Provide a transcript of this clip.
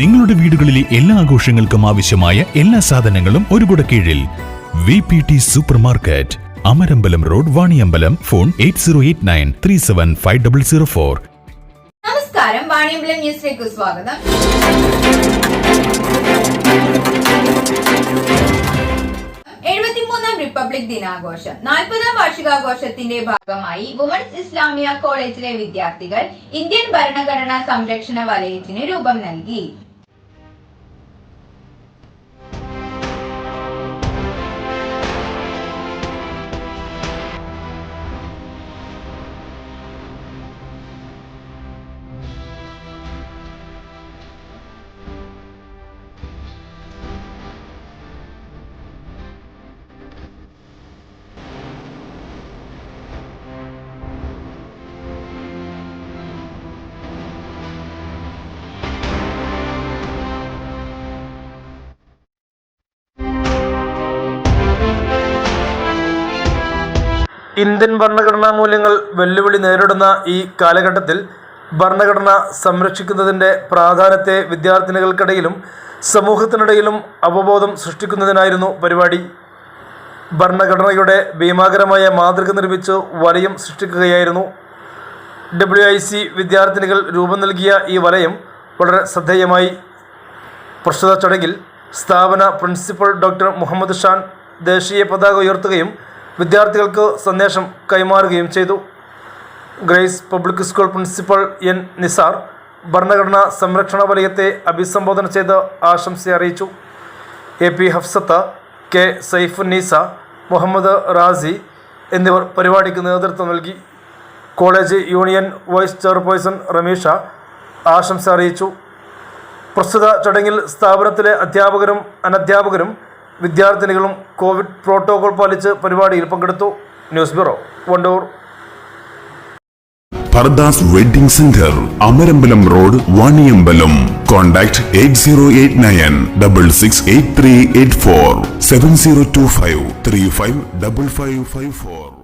നിങ്ങളുടെ വീടുകളിലെ എല്ലാ ആഘോഷങ്ങൾക്കും ആവശ്യമായ എല്ലാ സാധനങ്ങളും ഒരു കുടക്കീഴിൽ. VPT super market, Amarambalam road, Vaniyambalam. Phone 8089375004. നമസ്കാരം, വാണിയമ്പലം ന്യൂസിലേക്ക് സ്വാഗതം. റിപ്പബ്ലിക് ദിനാഘോഷം 40ാം വാർഷികാഘോഷത്തിന്റെ ഭാഗമായി വുമൺസ് ഇസ്ലാമിയ കോളേജിലെ വിദ്യാർത്ഥികൾ ഇന്ത്യൻ ഭരണഘടനാ സംരക്ഷണ വലയത്തിന് രൂപം നൽകി. ഇന്ത്യൻ ഭരണഘടനാ മൂല്യങ്ങൾ വെല്ലുവിളി നേരിടുന്ന ഈ കാലഘട്ടത്തിൽ ഭരണഘടന സംരക്ഷിക്കുന്നതിൻ്റെ പ്രാധാന്യത്തെ വിദ്യാർത്ഥിനികൾക്കിടയിലും സമൂഹത്തിനിടയിലും അവബോധം സൃഷ്ടിക്കുന്നതിനായിരുന്നു പരിപാടി. ഭരണഘടനയുടെ ഭീമാകരമായ മാതൃക നിർമ്മിച്ച് വലയം സൃഷ്ടിക്കുകയായിരുന്നു. WIC വിദ്യാർത്ഥിനികൾ രൂപം നൽകിയ ഈ വലയം വളരെ ശ്രദ്ധേയമായി. പ്രസ്തുത ചടങ്ങിൽ സ്ഥാപന പ്രിൻസിപ്പൽ ഡോക്ടർ മുഹമ്മദ് ഷാൻ ദേശീയ പതാക ഉയർത്തുകയും വിദ്യാർത്ഥികൾക്ക് സന്ദേശം കൈമാറുകയും ചെയ്തു. Grace public school principal N. Nisar ഭരണഘടനാ സംരക്ഷണ വലയത്തെ അഭിസംബോധന ചെയ്ത് ആശംസ അറിയിച്ചു. AP ഹഫ്സത്ത, K. സൈഫുന്നീസ, മുഹമ്മദ് റാസി എന്നിവർ പരിപാടിക്ക് നേതൃത്വം നൽകി. College union vice chairperson Ramisha ആശംസ അറിയിച്ചു. പ്രസ്തുത ചടങ്ങിൽ സ്ഥാപനത്തിലെ അധ്യാപകരും അനധ്യാപകരും വിദ്യാർത്ഥിനികളും കോവിഡ് പ്രോട്ടോകോൾ പാലിച്ച് പരിപാടിയിൽ പങ്കെടുത്തു. News bureau, Wandoor. Pardas Wedding Center, Amarambalam Road, Vaniambalam. Contact 8089 668384 7025 355554.